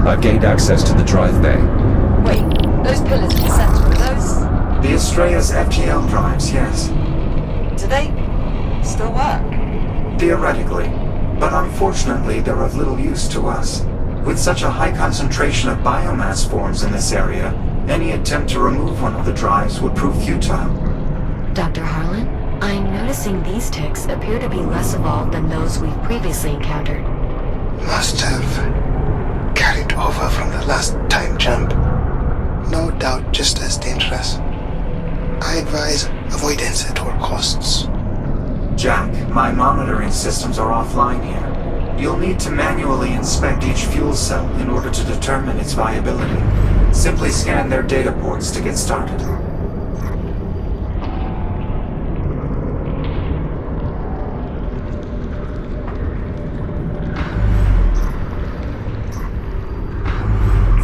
I've gained access to the drive bay. Wait, those pillars in the center, are those... The Astrea's FTL drives, yes. do they still work? Theoretically. But unfortunately, they're of little use to us. With such a high concentration of biomass forms in this area, any attempt to remove one of the drives would prove futile. Dr. Harlan, I'm noticing these ticks appear to be less evolved than those we've previously encountered. Must have carried over from the last time jump. No doubt just as dangerous. I advise avoidance at all costs. Jack, my monitoring systems are offline here. You'll need to manually inspect each fuel cell in order to determine its viability. Simply scan their data ports to get started.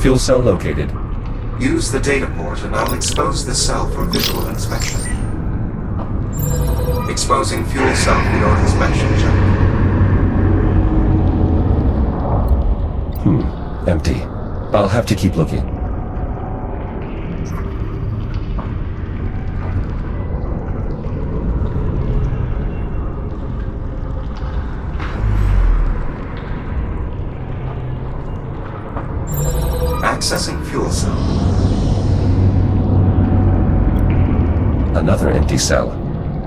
Fuel cell located. Use the data port and I'll expose the cell for visual inspection. Exposing fuel cell for your inspection, Jack. Empty. I'll have to keep looking. Accessing fuel cell. Another empty cell.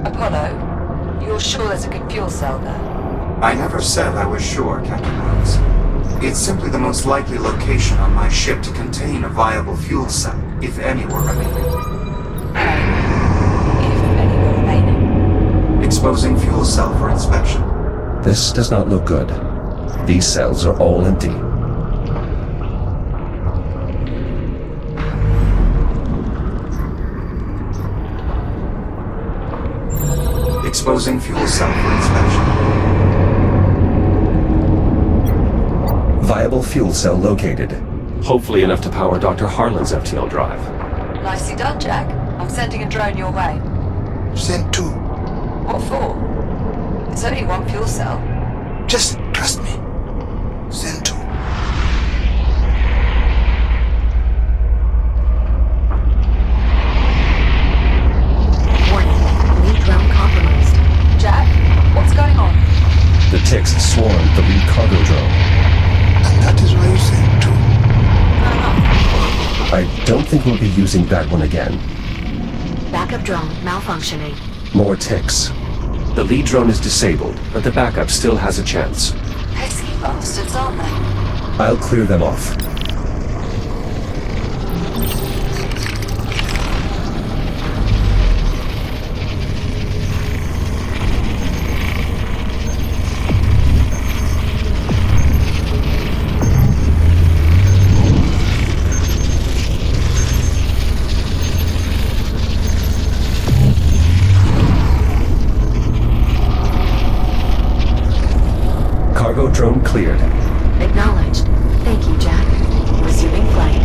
Apollo, you're sure there's a good fuel cell there? I never said I was sure, Captain Rhodes. It's simply the most likely location on my ship to contain a viable fuel cell, if any were remaining. If any were remaining. Exposing fuel cell for inspection. This does not look good. These cells are all empty. Exposing fuel cell for inspection. Viable fuel cell located. Hopefully enough to power Dr. Harlan's FTL drive. Nicely done, Jack. I'm sending a drone your way. Send two. What for? There's only one fuel cell. Just trust me. Send two. Warning, lead drone compromised. Jack, what's going on? The ticks swarmed the lead cargo drone. And that is why you send two. I don't think we'll be using that one again. Backup drone malfunctioning. More ticks. The lead drone is disabled, but the backup still has a chance. Pesky bastards, aren't they? I'll clear them off. Cargo drone cleared. Acknowledged. Thank you, Jack. Resuming flight.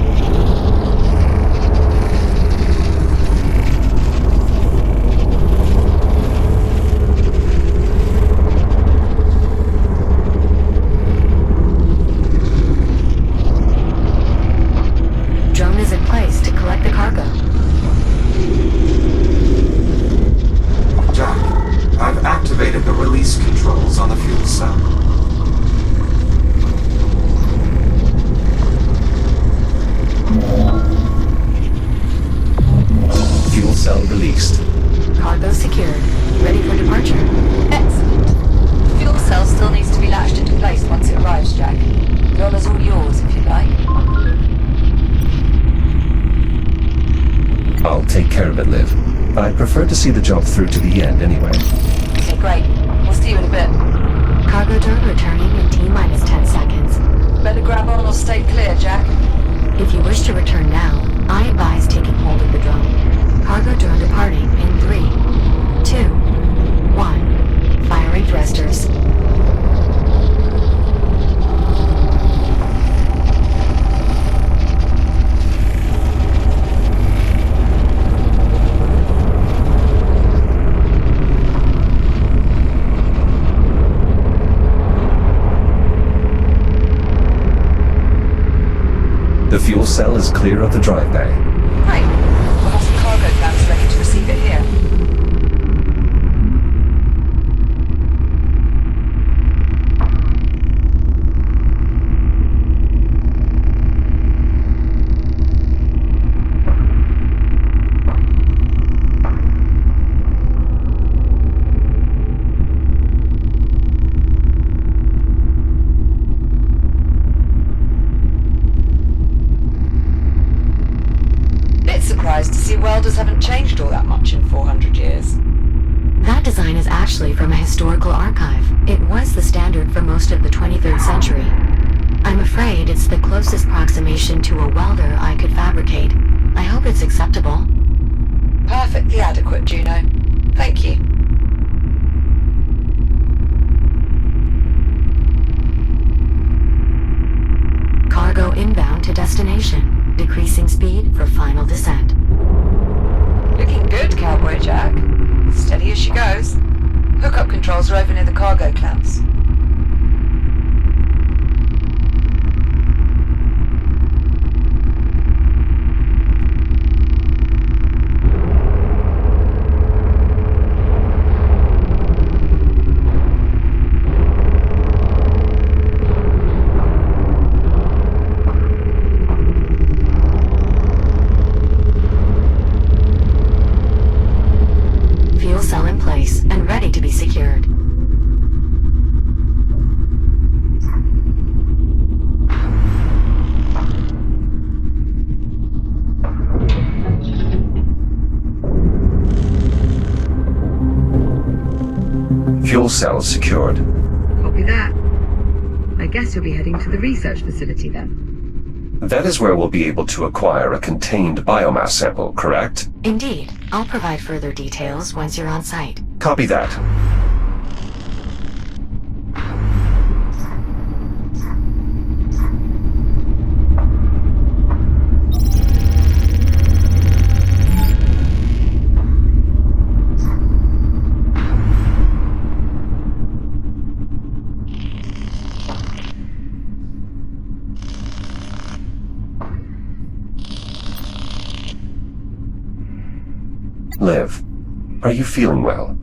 Drone is in place to collect the cargo. Jack, I've activated the release controls on the fuel cell. Fuel cell released. Cargo secured. Ready for departure. Excellent. The fuel cell still needs to be latched into place once it arrives, Jack. The honor's all yours, if you like. I'll take care of it, Liv. I'd prefer to see the job through to the end anyway. Okay, great. We'll see you in a bit. Cargo drone returning in T-minus 10 seconds. Better grab on or stay clear, Jack. If you wish to return now, I advise taking hold of the drone. Cargo drone departing in 3, 2, 1. Firing thrusters. The fuel cell is clear of the drive bay. Great. We'll have some cargo plans ready to receive it here. Surprised to see welders haven't changed all that much in 400 years. That design is actually from a historical archive. It was the standard for most of the 23rd century. I'm afraid it's the closest approximation to a welder I could fabricate. I hope it's acceptable. Perfectly adequate, Juno. Thank you. Cargo inbound to destination. Decreasing speed for final descent. Looking good, Cowboy Jack. Steady as she goes. Hookup controls are over near the cargo clamps. Cell in place and ready to be secured. Fuel cells secured. Copy that. I guess you'll be heading to the research facility then. That is where we'll be able to acquire a contained biomass sample, correct? Indeed. I'll provide further details once you're on site. Copy that. Liv, are you feeling well?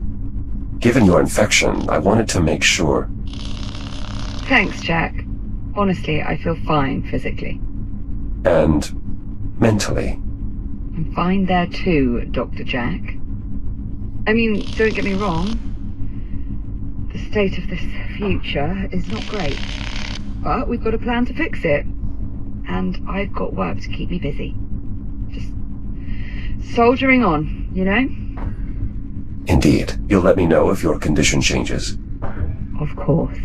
Given your infection, I wanted to make sure. Thanks, Jack. Honestly, I feel fine physically. And mentally? I'm fine there too, Dr. Jack. I mean, don't get me wrong. The state of this future is not great. But we've got a plan to fix it. And I've got work to keep me busy. Just soldiering on, you know? Indeed. You'll let me know if your condition changes. Of course.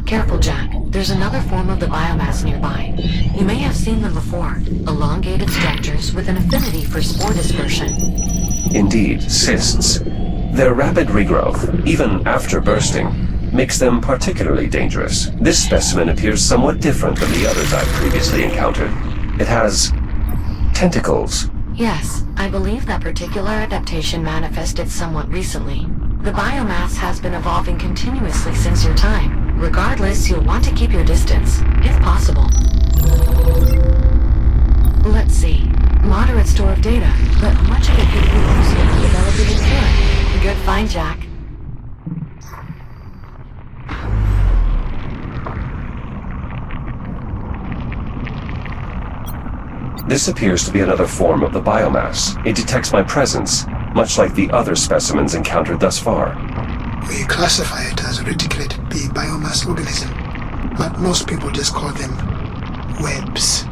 Careful, Jack. There's another form of the biomass nearby. You may have seen them before. Elongated structures with an affinity for spore dispersion. Indeed, cysts. Their rapid regrowth, even after bursting, makes them particularly dangerous. This specimen appears somewhat different than the others I've previously encountered. It has tentacles. Yes, I believe that particular adaptation manifested somewhat recently. The biomass has been evolving continuously since your time. Regardless, you'll want to keep your distance, if possible. Let's see. Moderate store of data, but much of it could be useful for developing a cure. Good find, Jack. This appears to be another form of the biomass. It detects my presence, much like the other specimens encountered thus far. We classify it as a reticulated B biomass organism. but most people just call them webs.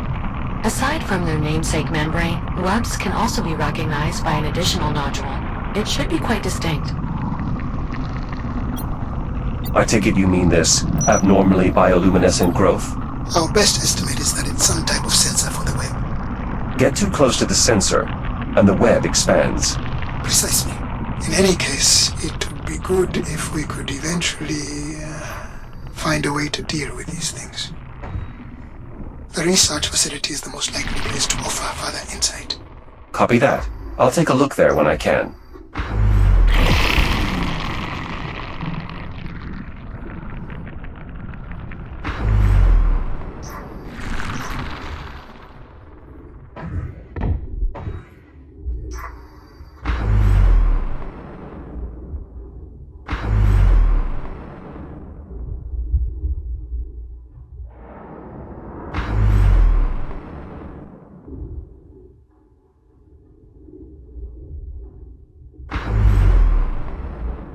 Aside from their namesake membrane, webs can also be recognized by an additional nodule. It should be quite distinct. I take it you mean this abnormally bioluminescent growth? Our best estimate is that it's some type of sensor for the web. Get too close to the sensor, and the web expands. Precisely. In any case, it would be good if we could eventually find a way to deal with these things. The research facility is the most likely place to offer further insight. Copy that. I'll take a look there when I can.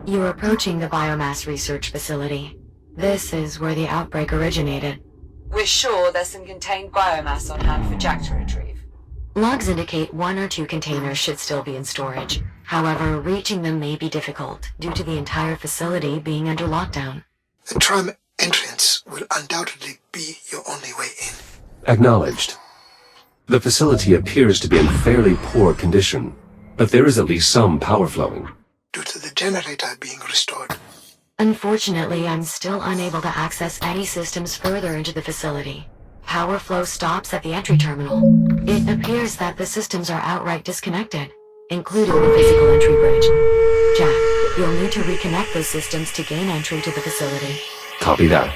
You're approaching the biomass research facility. This is where the outbreak originated. We're sure there's some contained biomass on hand for Jack to retrieve. Logs indicate 1 or 2 containers should still be in storage. However, reaching them may be difficult due to the entire facility being under lockdown. The tram entrance will undoubtedly be your only way in. Acknowledged. The facility appears to be in fairly poor condition, but there is at least some power flowing. Due to the generator being restored. Unfortunately, I'm still unable to access any systems further into the facility. Power flow stops at the entry terminal. It appears that the systems are outright disconnected, including the physical entry bridge. Jack, you'll need to reconnect those systems to gain entry to the facility. Copy that.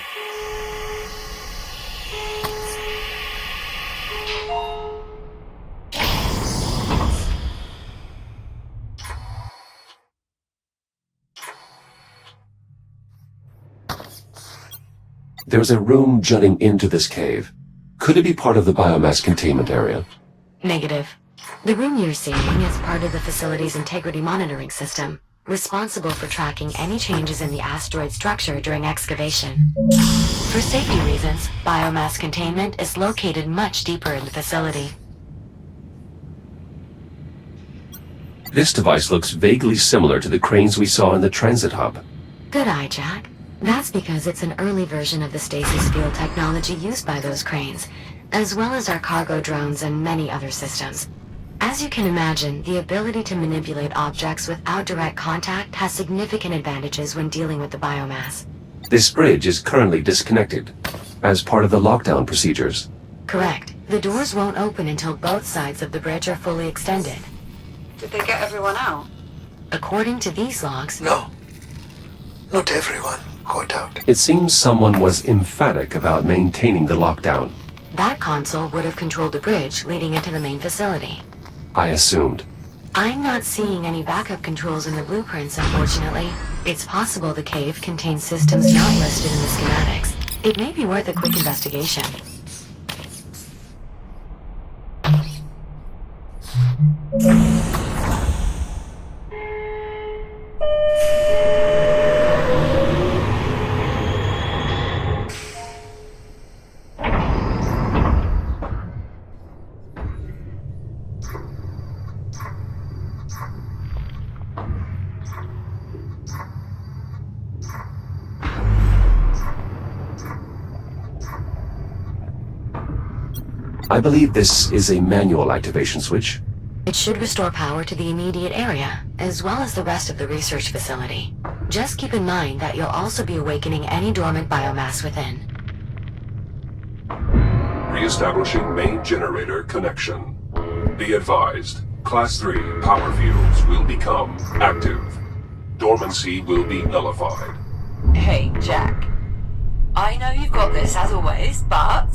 There's a room jutting into this cave. Could it be part of the biomass containment area? Negative. The room you're seeing is part of the facility's integrity monitoring system, responsible for tracking any changes in the asteroid structure during excavation. For safety reasons, biomass containment is located much deeper in the facility. This device looks vaguely similar to the cranes we saw in the transit hub. Good eye, Jack. That's because it's an early version of the stasis field technology used by those cranes, as well as our cargo drones and many other systems. As you can imagine, the ability to manipulate objects without direct contact has significant advantages when dealing with the biomass. This bridge is currently disconnected, as part of the lockdown procedures. Correct. The doors won't open until both sides of the bridge are fully extended. Did they get everyone out? According to these logs... No. Not everyone got out. It seems someone was emphatic about maintaining the lockdown. That console would have controlled the bridge leading into the main facility. I assumed. I'm not seeing any backup controls in the blueprints, unfortunately. It's possible the cave contains systems not listed in the schematics. It may be worth a quick investigation. I believe this is a manual activation switch. It should restore power to the immediate area, as well as the rest of the research facility. Just keep in mind that you'll also be awakening any dormant biomass within. Re-establishing main generator connection. Be advised, Class 3 power fields will become active. Dormancy will be nullified. Hey, Jack. I know you've got this as always, but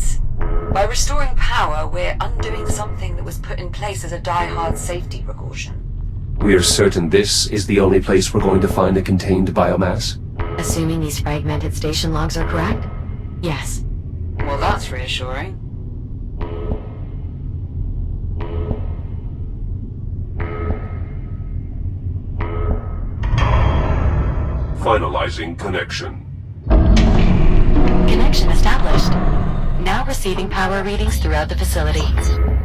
by restoring power, we're undoing something that was put in place as a die-hard safety precaution. We're certain this is the only place we're going to find the contained biomass? Assuming these fragmented station logs are correct? Yes. Well, that's reassuring. Finalizing connection. Connection connection established. Now receiving power readings throughout the facility.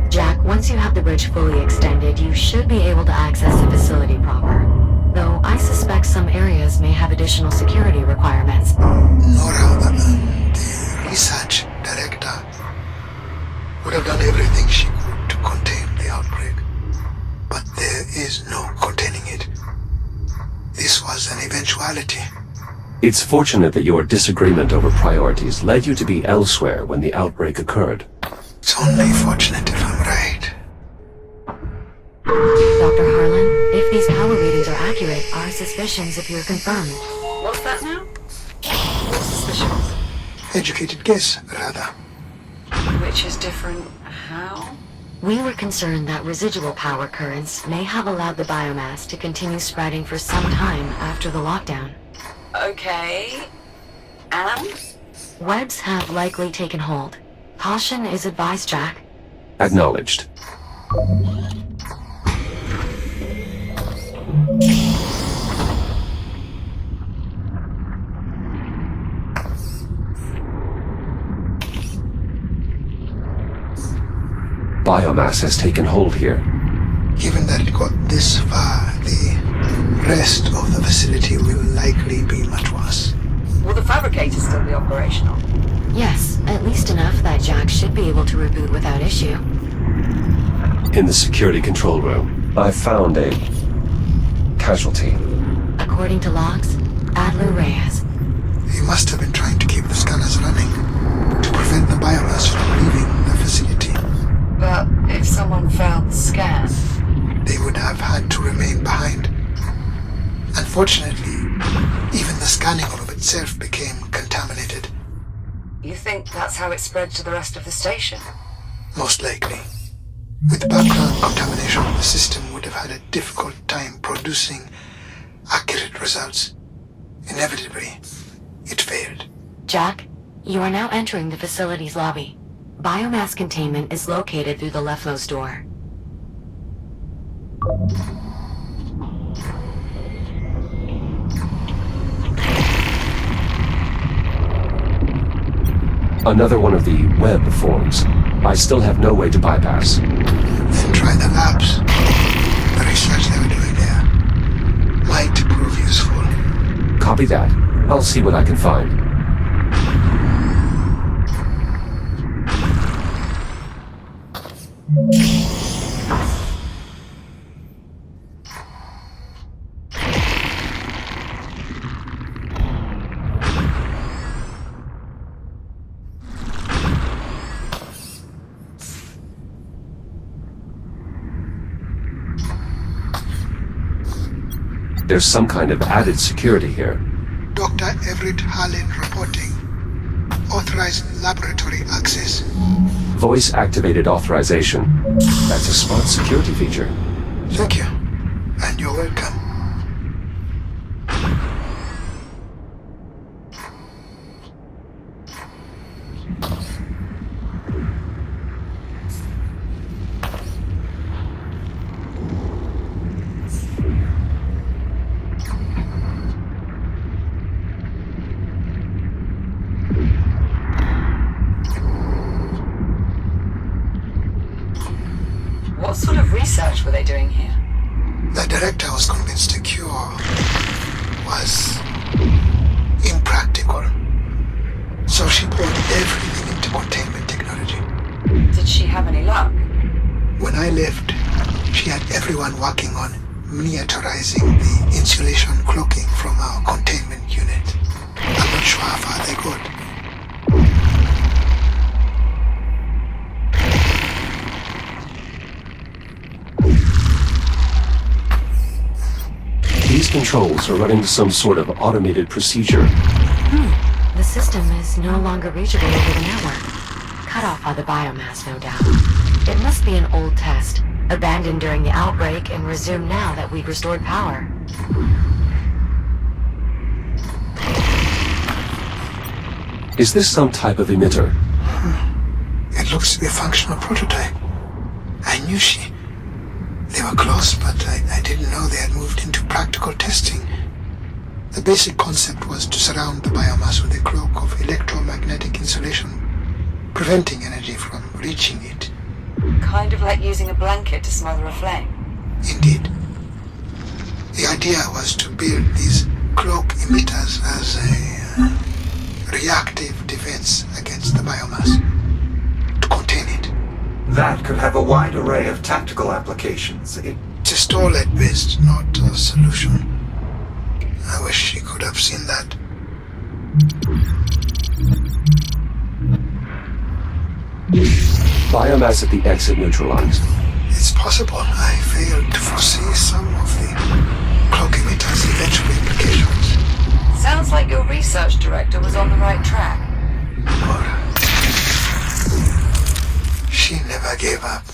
Jack, once you have the bridge fully extended, you should be able to access the facility proper. Though I suspect some areas may have additional security requirements. Nora, the research director, would have done everything she could to contain the outbreak. But there is no containing it. This was an eventuality. It's fortunate that your disagreement over priorities led you to be elsewhere when the outbreak occurred. It's only fortunate if I'm right. Dr. Harlan, if these power readings are accurate, our suspicions appear confirmed. What's that now? Suspicions. Educated guess, rather. Which is different how? We were concerned that residual power currents may have allowed the biomass to continue spreading for some time after the lockdown. Okay. And? Webs have likely taken hold. Caution is advised, Jack. Acknowledged. Biomass has taken hold here. Given that it got this far, the rest of the facility will likely be much worse. Will the fabricator still be operational? Yes, at least enough that Jack should be able to reboot without issue. In the security control room, I found a casualty. According to logs, Adler Reyes. He must have been trying to keep the scanners running to prevent the biomass from leaving the facility. But if someone failed the scan... They would have had to remain behind. Unfortunately, even the scanning orb itself became contaminated. You think that's how it spread to the rest of the station? Most likely. With background contamination, the system would have had a difficult time producing accurate results. Inevitably, it failed. Jack, you are now entering the facility's lobby. Biomass containment is located through the leftmost door. Another one of the web forms. I still have no way to bypass. Then try the labs. The research they were doing there might prove useful. Copy that. I'll see what I can find. There's some kind of added security here. Dr. Everett Harlan reporting. Authorized laboratory access. Voice-activated authorization. That's a smart security feature. Thank you. And you're welcome. What sort of research were they doing here? The director was convinced a cure was impractical. So she poured everything into containment technology. Did she have any luck? When I left, she had everyone working on miniaturizing the insulation cloaking from our containment unit. I'm not sure how far they got. These controls are running some sort of automated procedure. The system is no longer reachable over the network. Cut off by the biomass, no doubt. It must be an old test, abandoned during the outbreak and resumed now that we've restored power. Is this some type of emitter? It looks to be a functional prototype. I knew they were close, but I didn't know they had moved into practical testing. The basic concept was to surround the biomass with a cloak of electromagnetic insulation, preventing energy from reaching it. Kind of like using a blanket to smother a flame. Indeed. The idea was to build these cloak emitters as a reactive defense against the biomass, to contain it. That could have a wide array of tactical applications. It's a stall at best, not a solution. I wish you could have seen that. Biomass at the exit neutralized. It's possible I failed to foresee some of the cloak emitter's eventual implications. Sounds like your research director was on the right track. She never gave up.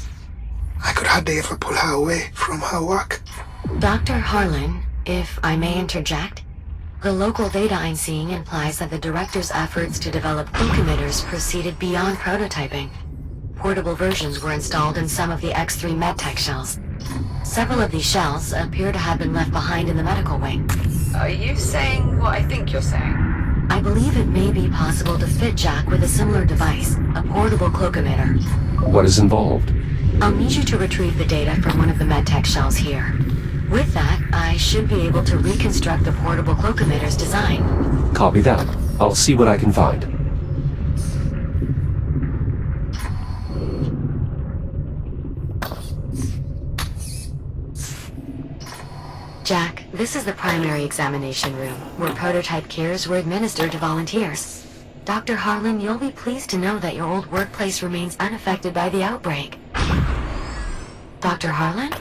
I could hardly ever pull her away from her work. Dr. Harlan, if I may interject, the local data I'm seeing implies that the director's efforts to develop cloak emitters proceeded beyond prototyping. Portable versions were installed in some of the X3 medtech shells. Several of these shells appear to have been left behind in the medical wing. Are you saying what I think you're saying? I believe it may be possible to fit Jack with a similar device, a portable cloak emitter. What is involved? I'll need you to retrieve the data from one of the medtech shells here. With that, I should be able to reconstruct the portable cloak emitter's design. Copy that. I'll see what I can find. Jack, this is the primary examination room, where prototype cures were administered to volunteers. Dr. Harlan, you'll be pleased to know that your old workplace remains unaffected by the outbreak. Dr. Harlan?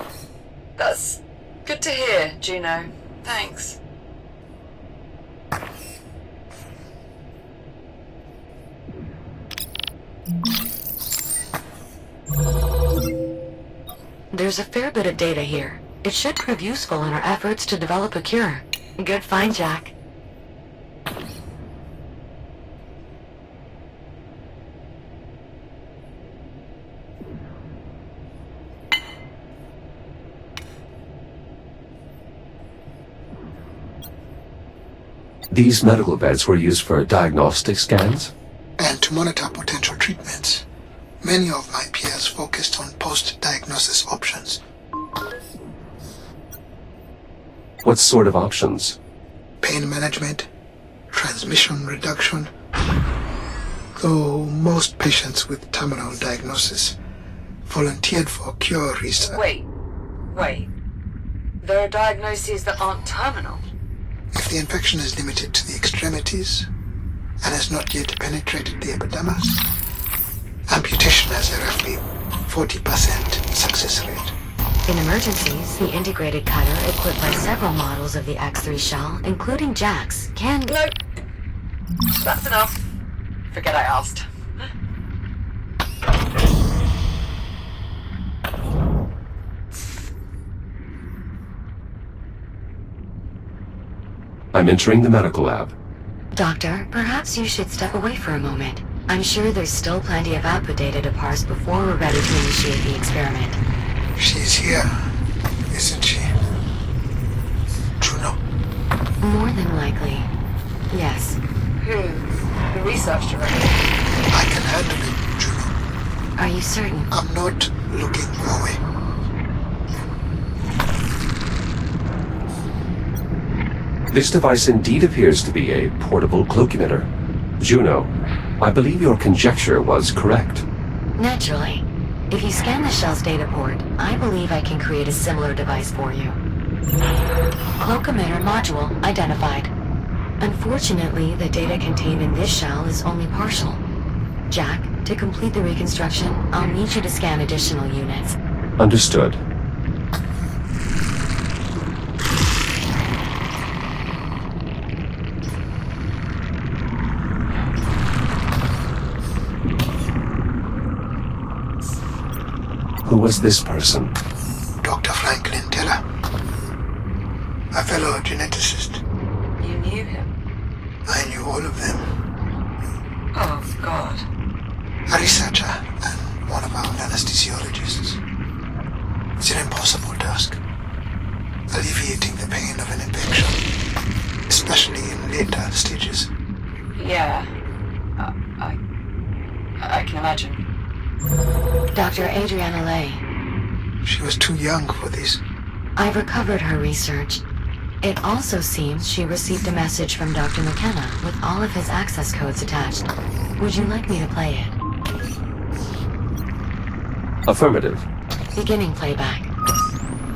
That's good to hear, Juno. Thanks. There's a fair bit of data here. It should prove useful in our efforts to develop a cure. Good find, Jack. These medical beds were used for diagnostic scans? And to monitor potential treatments. Many of my peers focused on post-diagnosis options. What sort of options? Pain management, transmission reduction. Though most patients with terminal diagnosis volunteered for cure research. Wait. There are diagnoses that aren't terminal. If the infection is limited to the extremities and has not yet penetrated the epidermis, amputation has a roughly 40% success rate. In emergencies, the integrated cutter, equipped by several models of the X3 shell, including Jack's, can... No. That's enough. Forget I asked. I'm entering the medical lab. Doctor, perhaps you should step away for a moment. I'm sure there's still plenty of output data to parse before we're ready to initiate the experiment. She's here, isn't she? Juno? More than likely. Yes. Who? The research director? I can handle it, Juno. Are you certain? I'm not looking away. This device indeed appears to be a portable cloak emitter. Juno, I believe your conjecture was correct. Naturally. If you scan the shell's data port, I believe I can create a similar device for you. Cloak emitter module identified. Unfortunately, the data contained in this shell is only partial. Jack, to complete the reconstruction, I'll need you to scan additional units. Understood. Who was this person? Dr. Franklin Teller, a fellow geneticist. You knew him? I knew all of them. Oh, God. A researcher and one of our anesthesiologists. It's an impossible task. Alleviating the pain of an infection especially in later stages. Yeah. I can imagine. Dr. Adriana Lay. She was too young for this. I've recovered her research. It also seems she received a message from Dr. McKenna with all of his access codes attached. Would you like me to play it? Affirmative. Beginning playback.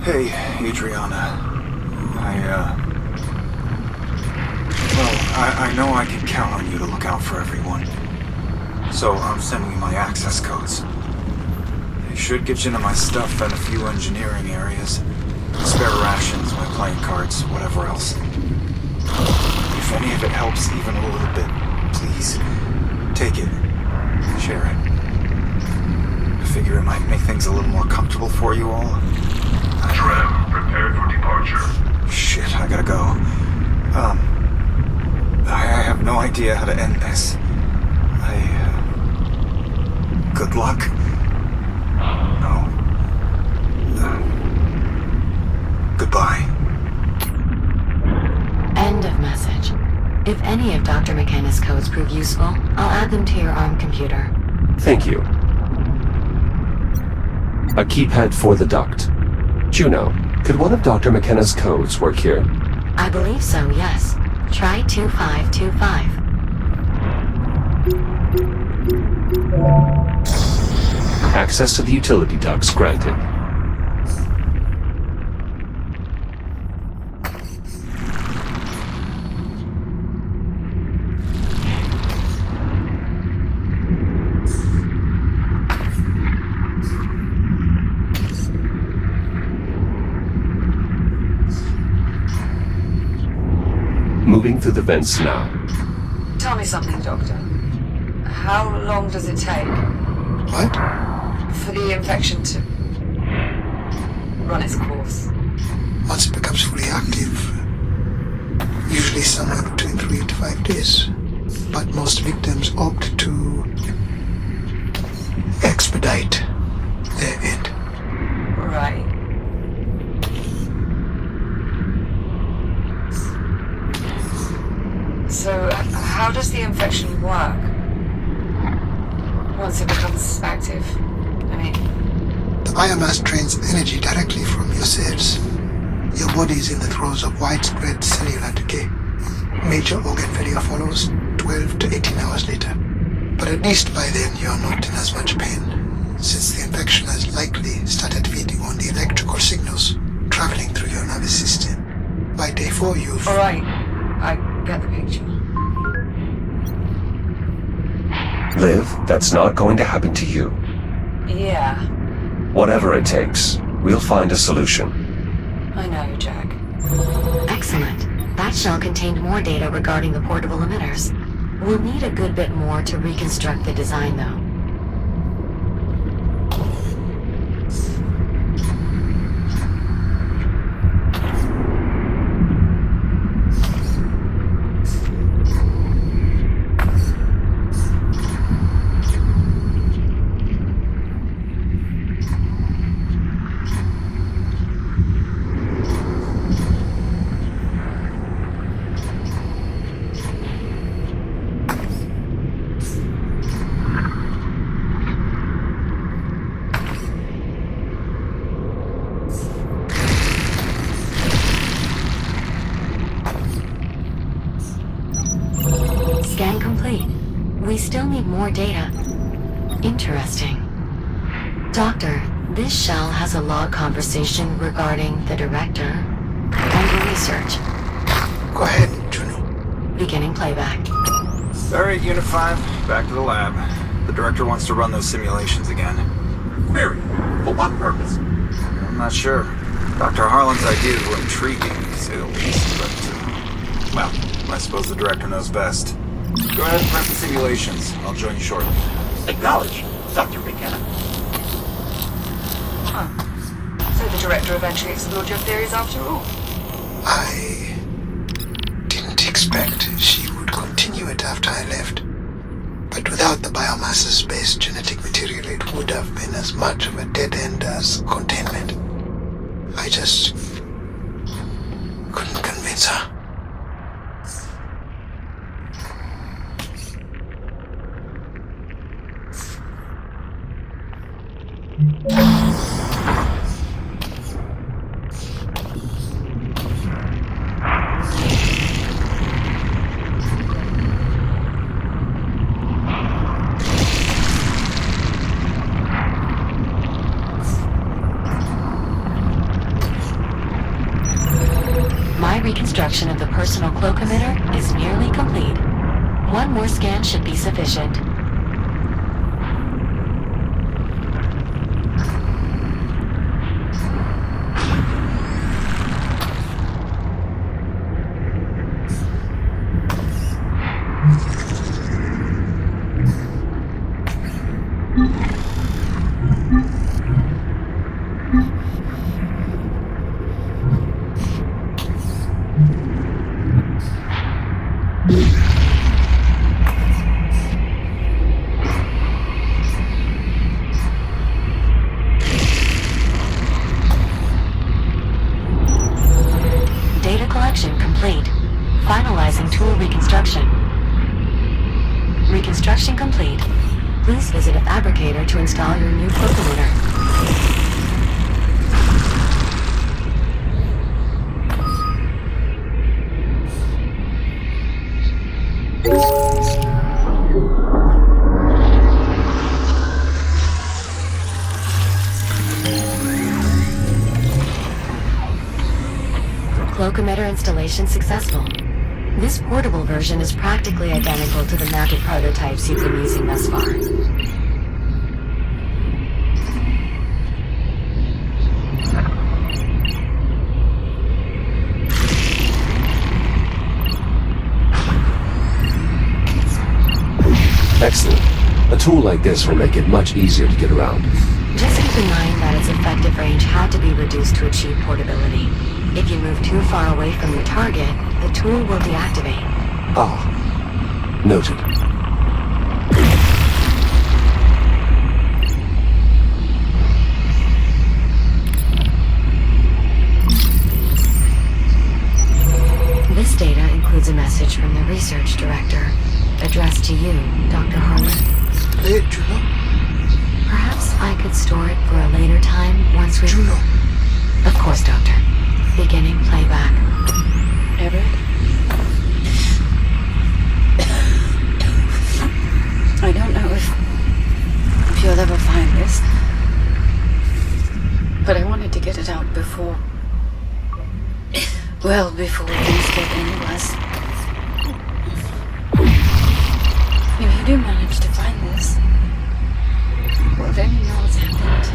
Hey, Adriana. I know I can count on you to look out for everyone. So I'm sending you my access codes. They should get you into my stuff and a few engineering areas. Spare rations, my playing cards, whatever else. If any of it helps even a little bit, please, take it. Share it. I figure it might make things a little more comfortable for you all. Tram, prepare for departure. Shit, I gotta go. I have no idea how to end this. Good luck. No. Goodbye. End of message. If any of Dr. McKenna's codes prove useful, I'll add them to your ARM computer. Thank you. A keypad for the duct. Juno, could one of Dr. McKenna's codes work here? I believe so, yes. Try 2525. Access to the utility ducts granted. Moving through the vents now. Tell me something, Doctor. How long does it take What? for the infection to run its course? Once it becomes fully active, usually somewhere between 3 to 5 days. But most victims opt to expedite their end. Right. So, how does the infection work once it becomes active? I mean, The biomass drains energy directly from your cells. Your body is in the throes of widespread cellular decay. Major organ failure follows 12 to 18 hours later. But at least by then you're not in as much pain, since the infection has likely started feeding on the electrical signals traveling through your nervous system. By day 4 you've... alright, I get the picture. Liv, that's not going to happen to you. Yeah, Whatever it takes, we'll find a solution. I know, Jack. Excellent. That shell contained more data regarding the portable emitters. We'll need a good bit more to reconstruct the design, though. Scan complete. We still need more data. Interesting. Doctor, this shell has a log conversation regarding the director and your research. Go ahead, Juno. Beginning playback. Alright, Unit 5, back to the lab. The director wants to run those simulations again. Query. For what purpose? I'm not sure. Dr. Harlan's ideas were intriguing, to say the least, but, well, I suppose the director knows best. Go ahead and prep the simulations. I'll join you shortly. Acknowledge, Dr. McKenna. Huh. So the director eventually explored your theories after all? I didn't expect she would continue it after I left. But without the biomasses-based genetic material, it would have been as much of a dead end as containment. I just couldn't convince her. personal cloak emitter is nearly complete. One more scan should be sufficient. Data collection complete. Finalizing tool reconstruction. Reconstruction complete. Please visit a fabricator to install your new cloak emitter. Cloak emitter installation successful. This portable version is practically identical to the mounted prototypes you've been using thus far. Excellent. A tool like this will make it much easier to get around. Just keep in mind that its effective range had to be reduced to achieve portability. If you move too far away from your target, the tool will deactivate. Ah. Noted. This data includes a message from the research director, addressed to you, Dr. Harlan. Hey, Juno. Perhaps I could store it for a later time once we... Juno. Of course, Doctor. Beginning playback. Everett? I don't know if you'll ever find this, but I wanted to get it out before... Well, before things get any worse. If you do manage to find this, well, then you know what's happened.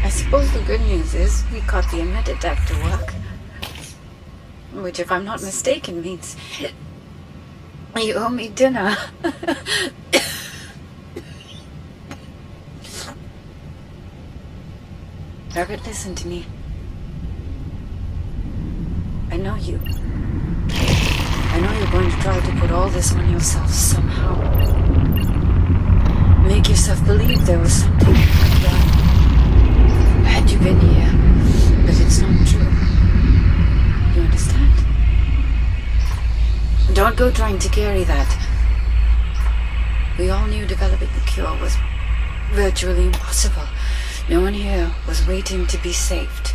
I suppose the good news is we got the emitter deck to work. Which, if I'm not mistaken, means you owe me dinner. Herbert, listen to me. I know you. I know you're going to try to put all this on yourself somehow. Make yourself believe there was something done had you been here, but it's not true. You understand? Don't go trying to carry that. We all knew developing the cure was virtually impossible. No one here was waiting to be saved.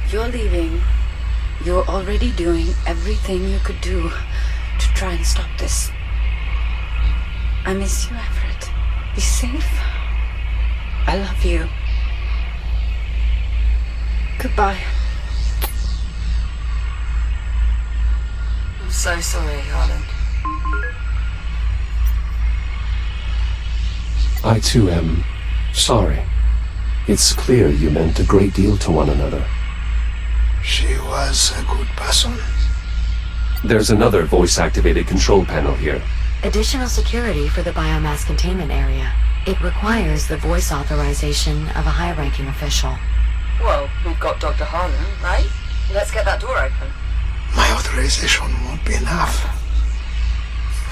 You're leaving. You're already doing everything you could do to try and stop this. I miss you, Everett. Be safe. I love you. Goodbye. I'm so sorry, Harlan. I too am sorry. It's clear you meant a great deal to one another. She was a good person. There's another voice-activated control panel here. Additional security for the biomass containment area. It requires the voice authorization of a high-ranking official. Well, we've got Dr. Harlan, right? Let's get that door open. My authorization won't be enough.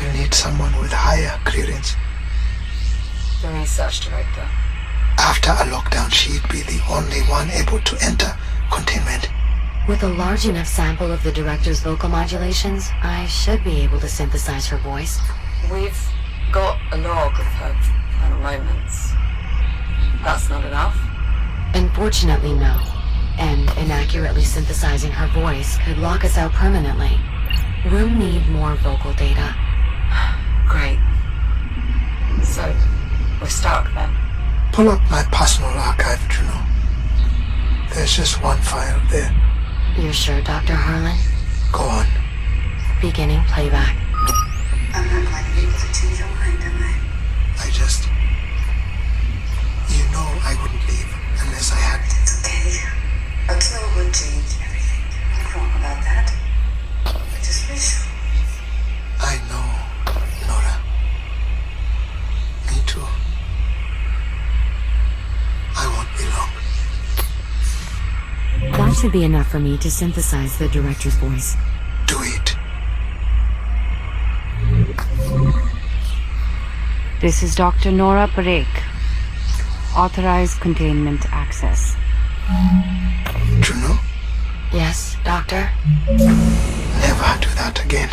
We'll need someone with higher clearance. The research director. After a lockdown, she'd be the only one able to enter containment. With a large enough sample of the director's vocal modulations, I should be able to synthesize her voice. We've got a log of her final moments. That's not enough? Unfortunately, no. And inaccurately synthesizing her voice could lock us out permanently. We'll need more vocal data. Great. So, we're stuck then? Pull up my personal archive, Juno. There's just one file there. You're sure, Dr. Harlan? Go on. Beginning playback. I'm not going to be able to change your mind, am I? You know I wouldn't leave unless I had... It's okay. A kill would change everything. I'm not wrong about that. I just wish... I know, Nora. Me too. I won't be long. That should be enough for me to synthesize the director's voice. Do it. This is Dr. Nora Parekh. Authorized containment access. Juno, Yes, Doctor? never do that again.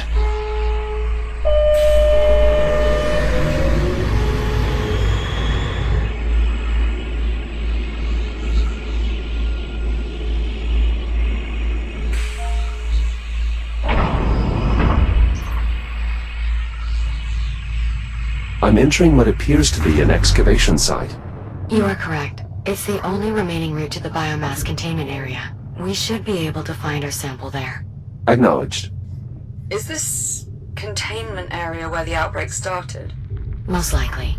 I'm entering what appears to be an excavation site. You are correct. It's the only remaining route to the biomass containment area. We should be able to find our sample there. Acknowledged. Is this containment area where the outbreak started? Most likely.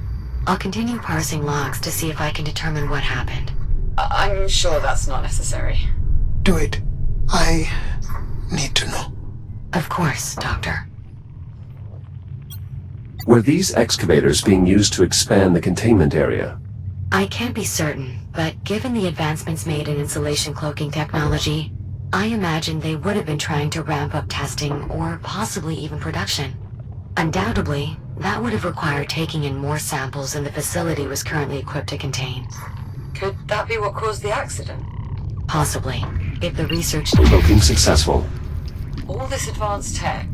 I'll continue parsing logs to see if I can determine what happened. I'm sure that's not necessary. Do it. I need to know. Of course, Doctor. Were these excavators being used to expand the containment area? I can't be certain, but given the advancements made in insulation cloaking technology, I imagine they would have been trying to ramp up testing or possibly even production. Undoubtedly, that would have required taking in more samples than the facility was currently equipped to contain. Could that be what caused the accident? Possibly, if the research... Cloaking successful. All this advanced tech,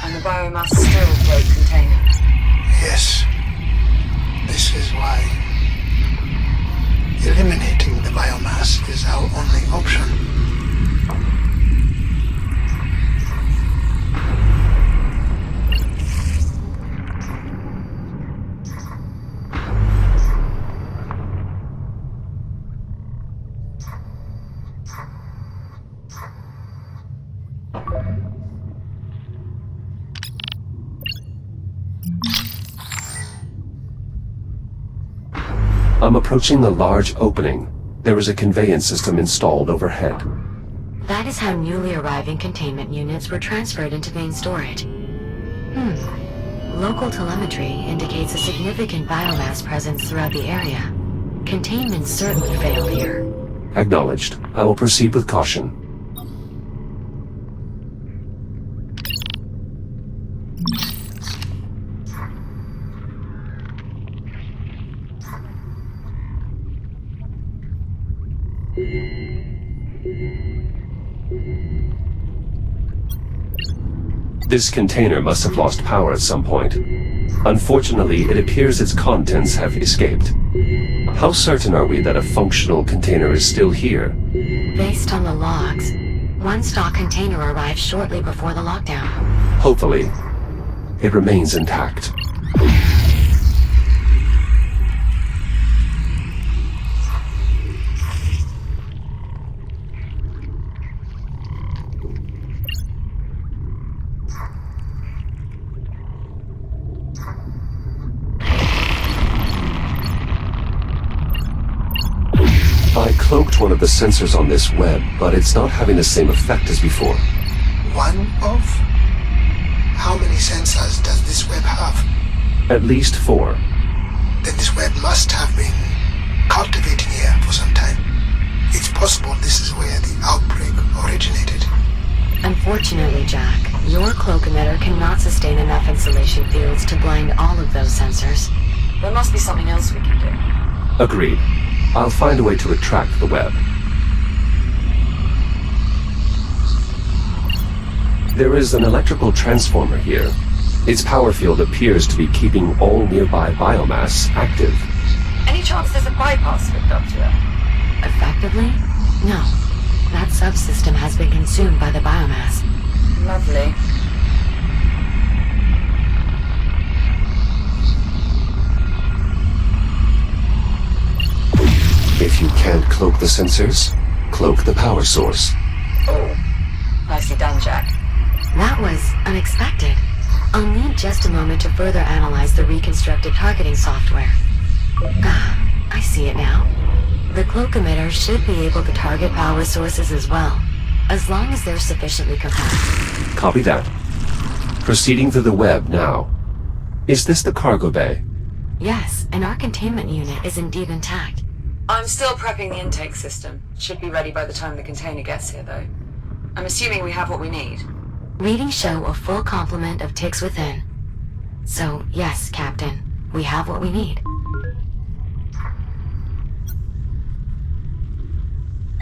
and the biomass still float containing. Yes. This is why eliminating the biomass is our only option. I'm approaching the large opening. There is a conveyance system installed overhead. That is how newly arriving containment units were transferred into main storage. Local telemetry indicates a significant biomass presence throughout the area. Containment certainly failed here. Acknowledged. I will proceed with caution. This container must have lost power at some point. Unfortunately, it appears its contents have escaped. How certain are we that a functional container is still here? Based on the logs, one stock container arrived shortly before the lockdown. Hopefully, it remains intact. I cloaked one of the sensors on this web, but it's not having the same effect as before. One of? How many sensors does this web have? At least 4. Then this web must have been cultivating here for some time. It's possible this is where the outbreak originated. Unfortunately, Jack, your cloak emitter cannot sustain enough insulation fields to blind all of those sensors. There must be something else we can do. Agreed. I'll find a way to retract the web. There is an electrical transformer here. Its power field appears to be keeping all nearby biomass active. Any chance there's a bypass hooked up to it? Effectively? No. That subsystem has been consumed by the biomass. Lovely. If you can't cloak the sensors, cloak the power source. Oh, nicely done, Jack. That was unexpected. I'll need just a moment to further analyze the reconstructed targeting software. Ah, I see it now. The cloak emitter should be able to target power sources as well, as long as they're sufficiently compact. Copy that. Proceeding through the web now. Is this the cargo bay? Yes, and our containment unit is indeed intact. I'm still prepping the intake system. Should be ready by the time the container gets here, though. I'm assuming we have what we need. Readings show a full complement of ticks within. So, yes, Captain, we have what we need.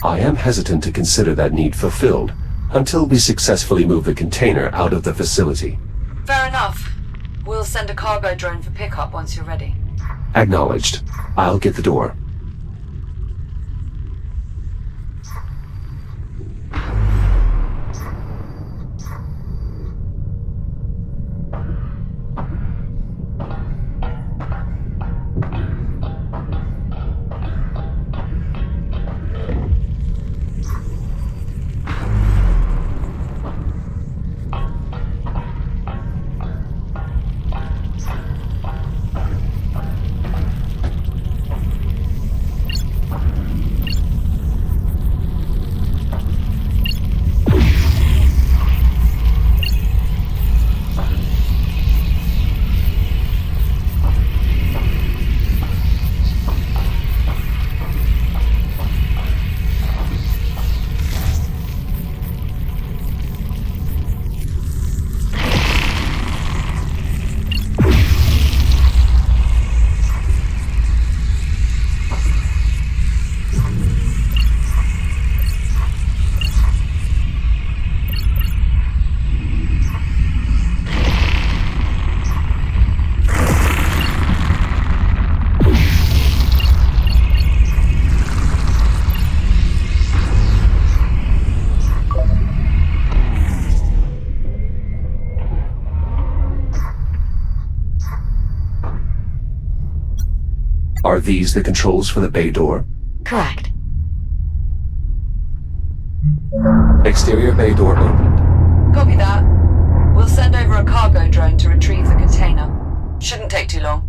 I am hesitant to consider that need fulfilled until we successfully move the container out of the facility. Fair enough. We'll send a cargo drone for pickup once you're ready. Acknowledged. I'll get the door. Are these the controls for the bay door? Correct. Exterior bay door opened. Copy that. We'll send over a cargo drone to retrieve the container. Shouldn't take too long.